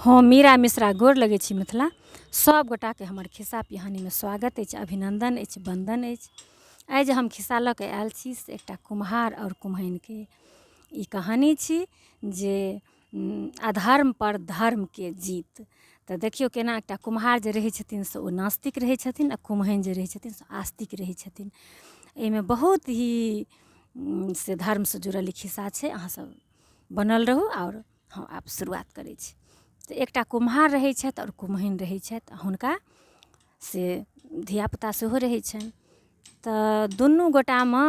हम मीरा मिश्रा गोर लगै छी मिथिला सब गोटाके हमर खिस्सा पिहानीमे स्वागत अछि, अभिनंदन अछि, वंदन अछि। आइ जे हम खिस्सा लऽ कऽ आयल छी से एकटा कुम्हार आओर कुम्हैनके ई कहानी छी जे अधर्म पर धर्मके जीत। तऽ देखियौ केना एकटा कुम्हार जे रहै छथिन से ओ नास्तिक रहै छथिन, आ कुम्हैन जे रहै छथिन से आस्तिक रहै छथिन। एहिमे बहुत ही से धर्मसँ जुड़ल ई खिस्सा छै। अहाँसब बनल रहू आओर हम आब शुरुआत करै छी। तऽ एकटा कुम्हार रहै छथि आओर कुम्हैन रहै छथि, हुनका से धियापुता सेहो रहै छनि। तऽ दुनू गोटामे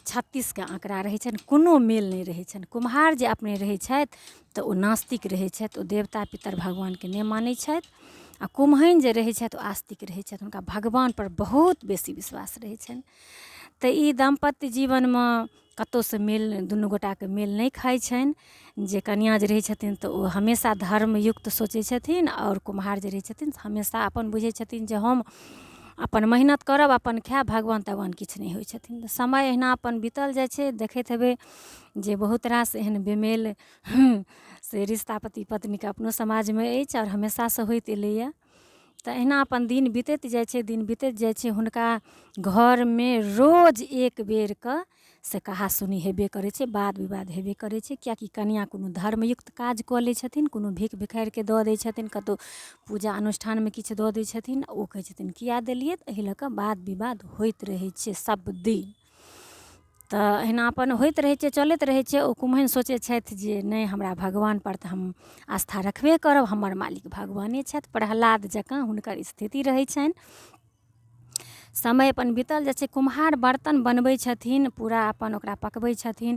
36के आँकड़ा रहै छनि, कोनो मेल नहि रहै छनि। कुम्हार जे अपने रहै छथि तऽ ओ नास्तिक रहै छथि, ओ देवता पितर भगवानके नहि मानै छथि। आ कुम्हैन जे रहै छथि ओ आस्तिक रहै छथि, हुनका भगवानपर बहुत बेसी विश्वास रहै छनि। तऽ ई दाम्पत्य जीवनमे कतहुसँ मेल, दुनू गोटाके मेल नहि खाइ छनि। जे कनिआँ जे रहै छथिन तऽ ओ हमेशा धर्मयुक्त सोचै छथिन, आओर कुम्हार जे रहै छथिन हमेशा अपन बुझै छथिन जे हम अपन मेहनत करब, अपन खायब, भगवान तगवान किछु नहि होइ छथिन। तऽ समय अहिना अपन बीतल जाइ छै। देखैत हेबै जे बहुत रास एहन बेमेल से रिश्ता पति पत्नीके अपनो समाजमे अछि आओर हमेशासँ होइत एलैए। तऽ अहिना अपन दिन बीतैत जाइ छै, दिन बीतैत जाइ छै। हुनका घरमे रोज एक बेरके से कहासुनी हेबे करै छै, वाद विवाद हेबे करै छै। किएकि कनिआँ कोनो धर्मयुक्त काज कऽ लै छथिन, कोनो भीख भिखारिके दऽ दै छथिन, कतहु पूजा अनुष्ठानमे किछु दऽ दै छथिन, ओ कहै छथिन किएक देलियै। तऽ एहि लऽ कऽ वाद विवाद होइत रहै छै सब दिन। तऽ अहिना अपन होइत रहै छै, चलैत रहै छै। ओ कुम्हैन सोचै छथि जे नहि, हमरा भगवानपर तऽ हम आस्था रखबे करब, हमर मालिक भगवाने छथि। प्रह्लाद जकाँ हुनकर स्थिति रहै छनि। समय अपन बीतल जाइ छै। कुम्हार बर्तन बनबै छथिन, पूरा अपन ओकरा पकबै छथिन,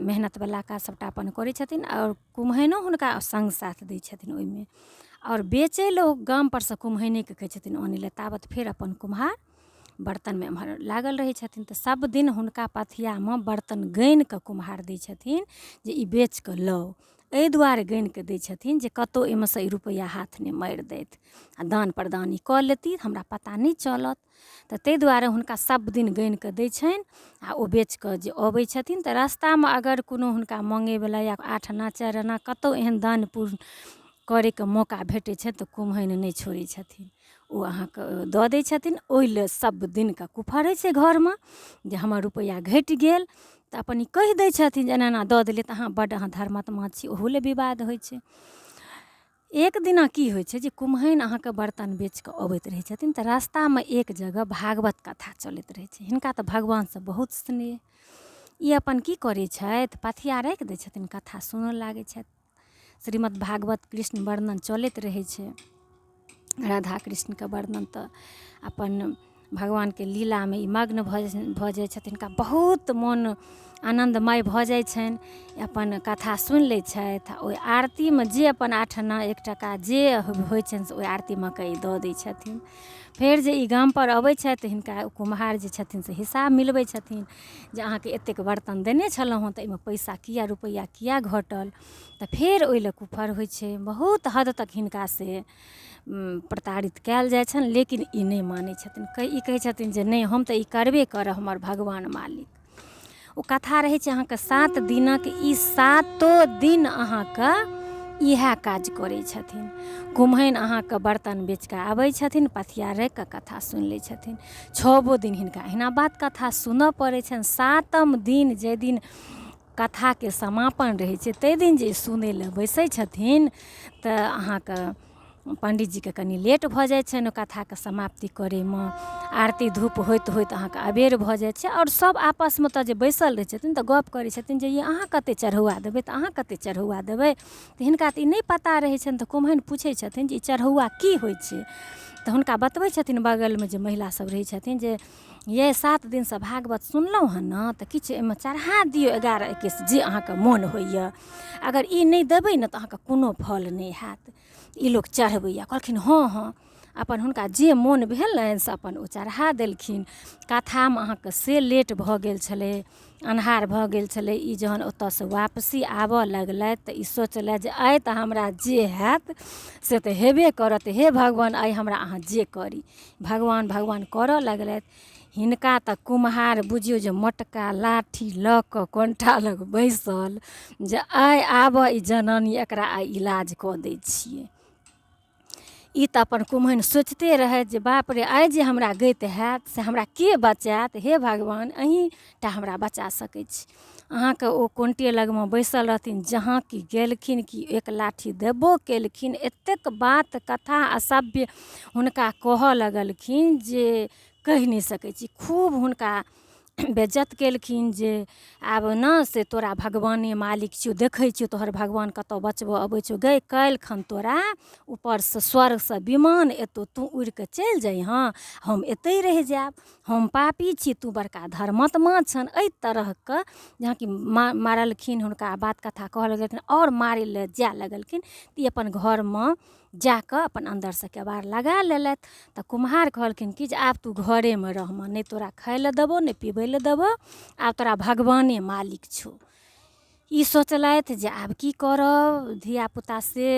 मेहनतवला काज सभटा अपन करै छथिन, आओर कुम्हैनो हुनका सङ्ग साथ दै छथिन ओहिमे। आओर बेचै लए ओ गामपरसँ कुम्हैनेके कहै छथिन आनै लए, ताबत फेर अपन कुम्हार बर्तनमे एम्हर लागल रहै छथिन। तऽ सबदिन हुनका पथियामे बर्तन गानिकऽ कुम्हार दै छथिन जे ई बेचकऽ लाउ। एहि दुआरे गानिकऽ दै छथिन जे कतहु एहिमेसँ ई रुपैआ हाथ नहि मारि दैथ आओर दान प्रदान ई कऽ लेती, हमरा पता नहि चलत। तऽ ताहि दुआरे हुनका सबदिन गानिकऽ दै छनि। आओर ओ बेचकऽ जे अबै छथिन तऽ रस्तामे अगर कोनो हुनका माँगैवला या 8 आना 4 आना कतहु एहन दान पुण्य करैके मौका भेटै छै तऽ कुम्हैन नहि छोड़ै छथिन, ओ अहाँके दऽ दै छथिन। ओहि लेल सबदिनके कुफर होइ छै घरमे जे हमर रुपैआ घटि गेल। तऽ अपन ई कहि दै छथिन जे एना एना दऽ देलियै, तऽ अहाँ बड्ड अहाँ धर्मात्मा छी, ओहो लेल विवाद होइ छै। एक दिना की होइ छै जे कुम्हैन अहाँके बर्तन बेचकऽ अबैत रहै छथिन, तऽ रास्तामे एक जगह भागवत कथा चलैत रहै छै। हिनका तऽ भगवानसँ बहुत स्नेह। ई अपन की करै छथि, पथिया राखि दै छथिन, कथा सुनऽ लागै छथि। श्रीमद् भागवत कृष्ण वर्णन चलैत रहै छै, राधा कृष्णके वर्णन। तऽ अपन भगवानके लीलामे ई मग्न भऽ जाइ छथिन। हिनका बहुत मोन आनन्दमय भऽ जाइ छनि। अपन कथा सुनि लै छथि, आओर ओहि आरतीमे जे अपन 8 आना 1 टका जे होइ छनि से ओहि आरतीमे कऽ ई दऽ दै छथिन। फेर जे ई गामपर अबै छथि तऽ हिनका कुम्हार जे छथिन से हिसाब मिलबै छथिन जे अहाँके एतेक बर्तन देने छलहुँ हँ, तऽ एहिमे पैसा किएक, रुपैआ किएक घटल। तऽ फेर ओहि लेल कुफर होइ छै। बहुत हद तक हिनका से प्रताड़ित कयल जाइ छनि, लेकिन ई नहि मानै छथिन। ई कहै छथिन जे नहि, हम तऽ ई करबे करब, हमर भगवान मालिक। ओ कथा रहै छै अहाँके 7 दिनक, ई 7 दिन अहाँके इएह काज करै छथिन। कुम्हैन अहाँके बर्तन बेचकऽ आबै छथिन, पथिया राखिकऽ कथा सुनि लै छथिन। 6 दिन हिनका अहिना बात कथा सुनऽ पड़ै छनि। 7म दिन जाहि दिन कथाके समापन रहै छै, ताहि दिन जे सुनै लए बैसै छथिन तऽ अहाँके पण्डितजीके कनि लेट भऽ जाइ छनि कथाके समाप्ति करैमे। आरती धूप होइत होइत अहाँके अबेर भऽ जाइ छै। आओर सब आपसमे तऽ जे बैसल रहै छथिन तऽ गप करै छथिन जे अहाँ कतेक चढ़ौआ देबै, तऽ अहाँ कतेक चढ़ौआ देबै। तऽ हिनका तऽ ई नहि पता रहै छनि। तऽ कुम्हैन पूछै छथिन जे ई चढ़ौआ की होइ छै। तऽ हुनका बतबै छथिन बगलमे जे महिलासब रहै छथिन जे ये 7 दिनसँ भागवत सुनलहुँ हँ ने, तऽ किछु एहिमे चढ़ा दिऔ, 11 21 जे अहाँके मोन होइए। अगर ई नहि देबै ने तऽ अहाँके कोनो फल नहि हैत। ई लोक चढ़बैए। कहलखिन हँ हँ, अपन हुनका जे मोन भेलनि से अपन ओ चढ़ा देलखिन। कथामे अहाँके से लेट भऽ गेल छलै, अन्हार भऽ गेल छलै। ई जहन ओतऽसँ वापसी आबऽ लगलथि तऽ ई सोचलथि जे आइ तऽ हमरा जे हैत से तऽ हेबे करत, हे भगवान आइ हमरा अहाँ जे करी। भगवान भगवान करऽ लगलथि। हिनका तऽ कुम्हार बुझियौ जे मोटका लाठी लऽ कऽ कोण्ठा लग बैसल जे आइ आबऽ ई जननी एकरा आइ इलाज कऽ दै छियै। ई तऽ अपन कुम्हैन सोचिते रहथि जे बाप रे आइ जे हमरा गति हैत से हमरा के बचाएत, हे भगवान अहीँ टा हमरा बचा सकै छी। अहाँके ओ कोण्टे लगमे बैसल रहथिन, जहाँ कि गेलखिन कि एक लाठी देबो केलखिन, एतेक बात कथा असभ्य हुनका कहऽ लगलखिन जे कहि नहि सकै छी। खूब हुनका बेज्जत केलखिन जे आब ने से तोरा भगवाने मालिक छियौ, देखै छियौ तोहर भगवान कतऽ बचबऽ अबै छौ, गै काल्हिखन तोरा ऊपरसँ स्वर्गसँ विमान एतौ, तू उड़िकऽ चलि जइहँ, हम एतै रहि जायब, हम पापी छी तू बड़का धर्मात्मा छन। एहि तरहके जहाँ कि मारलखिन हुनका, बात कथा कहऽ लगलखिन आओर मारै लए जाए लगलखिन। तऽ ई अपन घरमे जाकऽ अपन अन्दरसँ केबाड़ लगा लेलथि। तऽ कुम्हार कहलखिन कि जे आब तू घरेमे रहमे, नहि तोरा खाइ लए देबौ नहि पीबै लए देबौ, आब तोरा भगवाने मालिक छौ। ई सोचलथि जे आब की करब, धियापुता से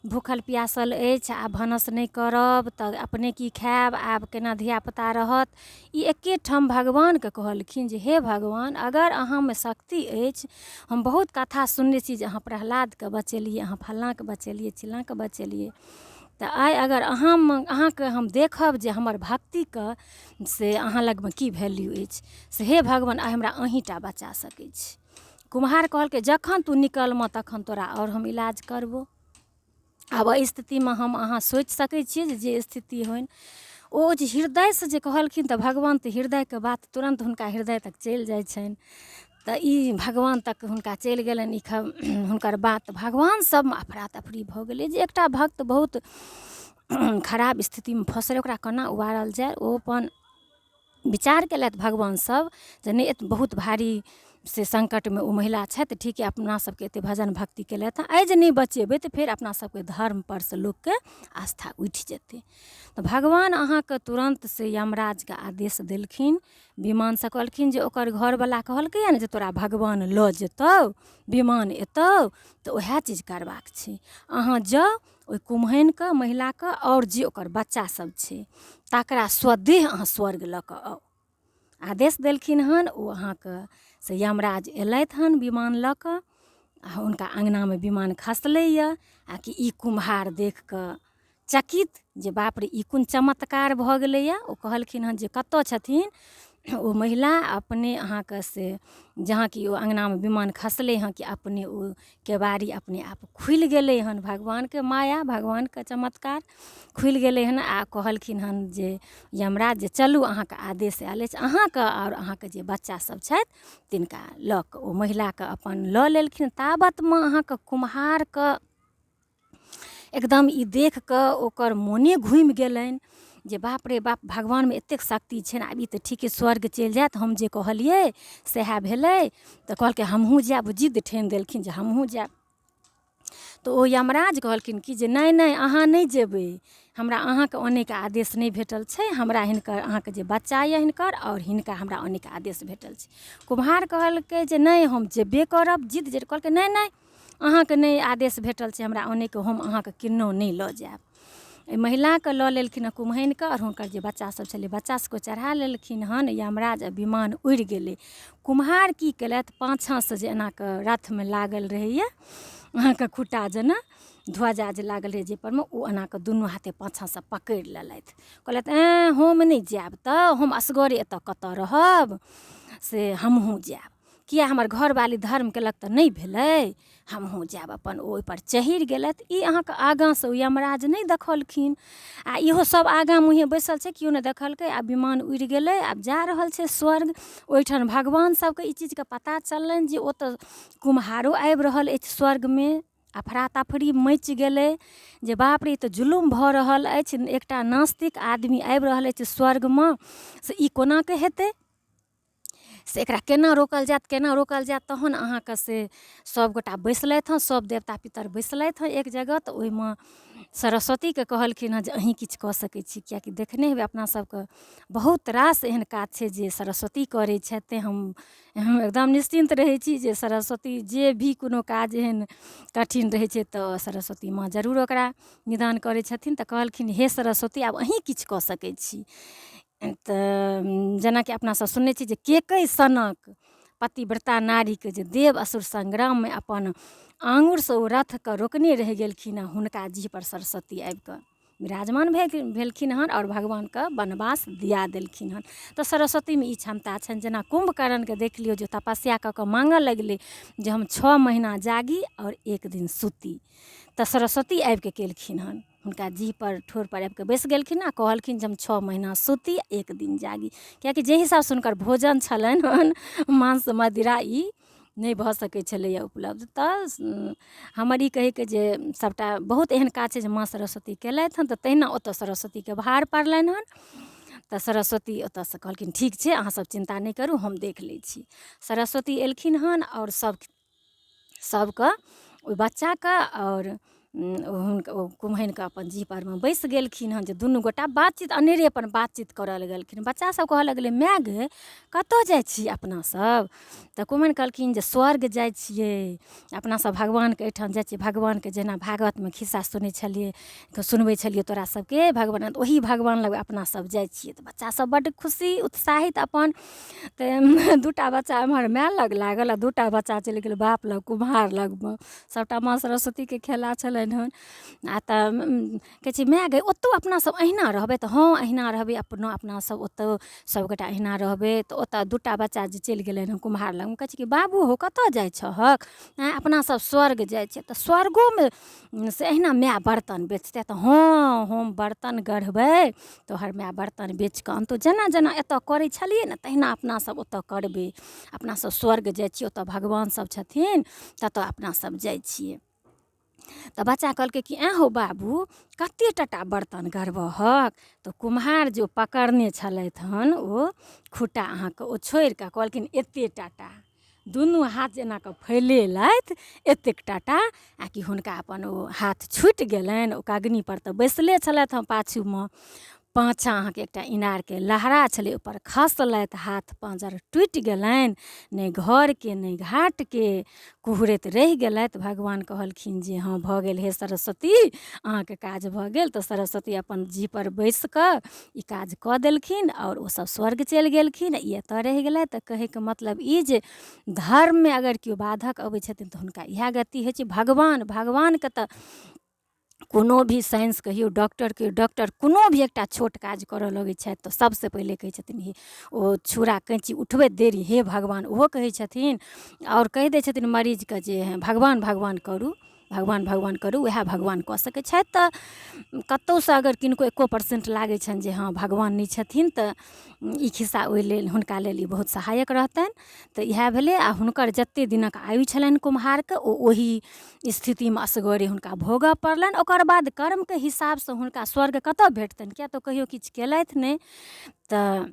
भूखल प्यासल अछि, आब भानस नहि करब तऽ अपने की खायब, आब केना धियापुता रहत। ई एके ठाम भगवानके कहलखिन जे हे भगवान अगर अहाँमे शक्ति अछि, हम बहुत कथा सुनने छी जे अहाँ प्रहलादके बचेलिए, अहाँ फल्लाँके बचेलिए चिल्लाँके बचेलिए, तऽ आइ अगर अहाँके हम देखब जे हमर भक्तिके से अहाँ लगमे की वैल्यू अछि, से हे भगवान आइ हमरा अहीँटा बचा सकै छी। कुम्हार कहलकै जखन तू निकलमे तखन तोरा आओर हम इलाज करबौ। आब एहि स्थितिमे हम अहाँ सोचि सकै छियै जे स्थिति होइन। ओ जे हृदयसँ जे कहलखिन तऽ भगवान तऽ हृदयके बात तुरन्त हुनका हृदय तक चलि जाइ छनि। तऽ ई भगवान तक हुनका चलि गेलनि ई हुनकर बात, भगवान सबमे अफरा तफरी भऽ गेलै जे एकटा भक्त बहुत खराब स्थितिमे फँसल, ओकरा कोना उबारल जाए। ओ अपन विचार केलथि भगवान सब जे नहि बहुत भारी से संकटमे ओ महिला छथि, ठीक है अपना सबके एतेक भजन भक्ति केलथि हँ, आइ जे नहि बचेबै तऽ फेर अपना सबके धर्मपर से लोकके आस्था उठि जेतै। तऽ भगवान अहाँके तुरन्त से यमराजके आदेश देलखिन, विमानसँ कहलखिन जे ओकर घरवला कहलकै ने जे तोरा भगवान लऽ जेतौ, विमान एतौ तऽ वएह चीज करबाक छै। अहाँ जाउ ओहि कुम्हैनके महिलाके आओर जे ओकर बच्चा सब छै तकरा स्वदेह अहाँ स्वर्ग लऽ कऽ आउ। आदेश देलखिन हन। ओ अहाँके से यमराज अयलथि हन विमान लऽ कऽ, आ हुनका अङ्गनामे विमान खसलैए। आ कि ई कुम्हार देखि कऽ चकित जे बाप रे ई कोन चमत्कार भऽ गेलैए। ओ कहलखिन हन जे कतऽ छथिन ओ महिला, अपने अहाँके से जहाँ कि ओ अङ्गनामे विमान खसलै हँ कि अपने ओ केबाड़ी अपने आप खुलि गेलै हन। भगवानके माया, भगवानके चमत्कार खुलि गेलै हन। आ कहलखिन हन जे यमराज जे चलू अहाँके आदेश आयल अछि, अहाँके आओर अहाँके जे बच्चा सब छथि तिनका लऽ कऽ ओ महिलाके अपन लऽ लेलखिन। ताबतमे अहाँके कुम्हारके एकदम ई देख कऽ ओकर मोने घुमि गेलनि जे बाप रे बाप भगवानमे एतेक शक्ति छनि, आब ई तऽ ठीके स्वर्ग चलि जाएत, हम जे कहलिए सएह भेलै। तऽ कहलकै हमहूँ जाएब, जिद्द ठानि देलखिन जे हमहूँ जाएब। तऽ ओ यमराज कहलखिन कि जे नहि नहि अहाँ नहि जेबै, हमरा अहाँके आनैके आदेश नहि भेटल छै, हमरा हिनकर अहाँके जे बच्चा यऽ हिनकर आओर हिनका हमरा आनैके आदेश भेटल छै। कुम्हार कहलकै जे नहि हम जेबे करब, जिद्द जे कहलकै नहि नहि अहाँके नहि आदेश भेटल छै हमरा आनैके, हम अहाँके किन्नो नहि लऽ जाएब। एहि महिलाके लऽ लेलखिन हँ कुम्हैनके, आओर हुनकर जे बच्चा सब छलै बच्चा सबके चढ़ा लेलखिन हन यमराज, विमान उड़ि गेलै। कुम्हार की केलथि, पाछाँसँ जे एनाकऽ रथमे लागल रहैए अहाँके खुट्टा जेना ध्वजा जे लागल रहै जाहिपरमे, ओ एनाकऽ दुनू हाथे पाछाँसँ पकड़ि लेलथि। कहलथि हम नहि जाएब तऽ हम असगरे एतऽ कतऽ रहब, से हमहूँ जाएब, किएक हमर घरवाली धर्म केलक तऽ नहि भेलै, हमहूँ जाएब। अपन ओ ओहिपर चढ़ि गेलथि। ई अहाँके आगाँसँ ओ यमराज नहि देखलखिन, आ इहो सब आगाँ मुँहे बैसल छै, केओ नहि देखलकै। आब विमान उड़ि गेलै, आब जा रहल छै स्वर्ग। ओहिठाम भगवान सबके ई चीजके पता चललनि जे ओ तऽ कुम्हारो आबि रहल अछि स्वर्गमे। अफरा तफरी मचि गेलै जे बाप रे ई तऽ जुलुम भऽ रहल अछि, एकटा नास्तिक आदमी आबि रहल अछि स्वर्गमे, से ई कोनाके हेतै, से एकरा केना रोकल जाएत केना रोकल जाएत। तहन अहाँके से सभगोटा बैसलथि हँ, सब देवता पितर बैसलथि हँ एक जगह। तऽ ओहिमे सरस्वतीके कहलखिन हँ जे अहीँ किछु कऽ सकै छी, किएकि देखने हेबै अपना सबके बहुत रास एहन काज छै जे सरस्वती करै छथि। तेँ हम एकदम निश्चिन्त रहै छी जे सरस्वती जे भी कोनो काज एहन कठिन रहै छै तऽ सरस्वती माँ जरूर ओकरा निदान करै छथिन। तऽ कहलखिन हे सरस्वती आब अहीँ किछु कऽ सकै छी, तऽ जेनाकि अपनासभ सुनने छी जे केकई सनक पतिव्रता नारीके जे देव असुर संग्राममे अपन आङ्गुरसँ ओ रथके रोकने रहि गेलखिन हँ, हुनका जीहपर सरस्वती आबिकऽ विराजमान भेलखिन हन आओर भगवानके वनवास दिया देलखिन हन। तऽ सरस्वतीमे ई क्षमता छनि। जेना कुम्भकर्णके देख लियौ जे तपस्या कऽ कऽ माँगऽ लगलै जे हम 6 महीना जागी आओर 1 दिन सूती, तऽ सरस्वती आबिके केलखिन हन, हुनका जीहपर ठोरपर आबिके बैसि गेलखिन आ कहलखिन जे हम 6 महीना सूती 1 दिन जागी। किएकि जे हिसाबसँ हुनकर भोजन छलनि हन मांस मदिरा ई नहि भऽ सकै छलैए उपलब्ध। तऽ हमर ई कहैके जे सभटा बहुत एहन काज छै जे माँ सरस्वती केलथि हन। तऽ तहिना ओतऽ सरस्वतीके भार पड़लनि हन। तऽ सरस्वती ओतऽसँ कहलखिन ठीक छै, अहाँसभ चिन्ता नहि करू, हम देख लै छी। सरस्वती एलखिन हन आओर सबके ओहि बच्चाके आओर हुनका ओ कुम्हैनके अपन जीहपरमे बैसि गेलखिन हन जे दुनू गोटा बातचीत अनेरे अपन बातचीत करऽ लगलखिन। बच्चासभ कहऽ लगलै माय गे कतऽ जाइ छी अपनासभ? तऽ कुम्हैन कहलखिन जे स्वर्ग जाइ छियै, अपनासभ भगवानके एहिठाम जाइ छियै। भगवानके जेना भागवतमे खिस्सा सुनबै छलियै तोरा सभके भगवान, ओही भगवान लग अपनासभ जाइ छियै। तऽ बच्चासभ बड्ड खुशी उत्साहित अपन। तऽ 2टा बच्चा एम्हर माय लग लागल आ 2टा बच्चा चलि गेल बाप लग, कुम्हार लगमे। सभटा माँ सरस्वतीके खेला छलनि हन। आ तऽ कहै छै माय गे ओतहु अपनासभ अहिना रहबै? तऽ हँ अहिना रहबै, अपनासभ ओतहु सभगोटा अहिना रहबै। तऽ ओतऽ 2टा बच्चा जे चलि गेलनि हँ कुम्हार लगमे, कहै छै कि बाबू हो कतऽ जाइ छहक? अपनासभ स्वर्ग जाइ छियै। तऽ स्वर्गोमे से अहिना माय बर्तन बेचतै? तऽ हँ हम बर्तन गढ़बै, तोहर माय बर्तन बेचिकऽ अनतौ, जेना जेना एतऽ करै छलियै ने तहिना अपनासभ ओतऽ करबै। अपनासभ स्वर्ग जाइ छियै, ओतऽ भगवानसभ छथिन, ततऽ अपनासभ जाइ छियै। तऽ बच्चा कहलकै कि ऐँ हौ बाबू कतेक टाटा बर्तन गढ़बहक? तऽ कुम्हार जे पकड़ने छलथि हन ओ खुट्टा अहाँके, ओ छोड़िकऽ कहलखिन एतेक टाटा। दुनू हाथ एना कऽ फैलेलथि एतेक टाटा, आ कि हुनका अपन ओ हाथ छुटि गेलनि। ओ कगनीपर तऽ बैसले छलथि हँ पाछूमे, पाछाँ अहाँके एकटा इनारके लहरा छलै, ओहिपर खसलथि, हाथ पाँजर टुटि गेलनि। नहि घरके नहि घाटके कुहरैत रहि गेलथि। भगवान कहलखिन जे हँ भऽ गेल हे सरस्वती, अहाँके काज भऽ गेल। तऽ सरस्वती अपन जीहपर बैसिकऽ ई काज कऽ देलखिन आओर ओसभ स्वर्ग चलि गेलखिन। ई एतऽ रहि गेलथि। तऽ कहैके मतलब ई जे धर्ममे अगर केओ बाधक अबै छथिन तऽ हुनका इएह गति होइ छै। भगवानके तऽ कोनो भी साइंस कहिऔ, डॉक्टर कोनो भी एकटा छोट काज करऽ लगै छथि तऽ सबसँ पहिले कहै छथिन हे ओ छुरा कैँची उठबैत देरी हे भगवान, ओहो कहै छथिन। आओर कहि दै छथिन मरीजके जे भगवान भगवान करू, भगवान भगवान करू, वएह भगवान कऽ सकै छथि। तऽ कतहुसँ अगर किनको 1% लागै छनि जे हँ भगवान नहि छथिन तऽ ई खिस्सा ओहि लेल हुनका लेल ई बहुत सहायक रहतनि। तऽ इएह भेलै। आ हुनकर जतेक दिनक आयु छलनि कुम्हारके, ओ ओही स्थितिमे असगरे हुनका भोगऽ पड़लनि। ओकर बाद कर्मके हिसाबसँ हुनका स्वर्ग कतऽ भेटतनि? किएक तऽ कहिओ किछु केलथि नहि। तऽ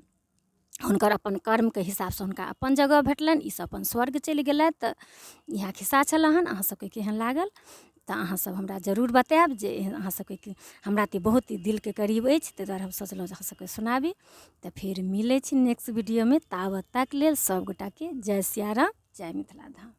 हुनकर अपन कर्मके हिसाबसँ हुनका अपन जगह भेटलनि, ईसब अपन स्वर्ग चलि गेलथि। तऽ इएह खिस्सा छलै हन। अहाँसभके केहन लागल तऽ अहाँसभ हमरा जरूर बताएब। जे अहाँसभके हमरा तऽ बहुत ई दिलके करीब अछि, ताहि दुआरे हम सोचलहुँ जे अहाँसभके सुनाबी। तऽ फेर मिलै छी नेक्स्ट वीडियोमे। ताबत तक लेल सभगोटाके जय सिया राम, जय मिथिला धाम।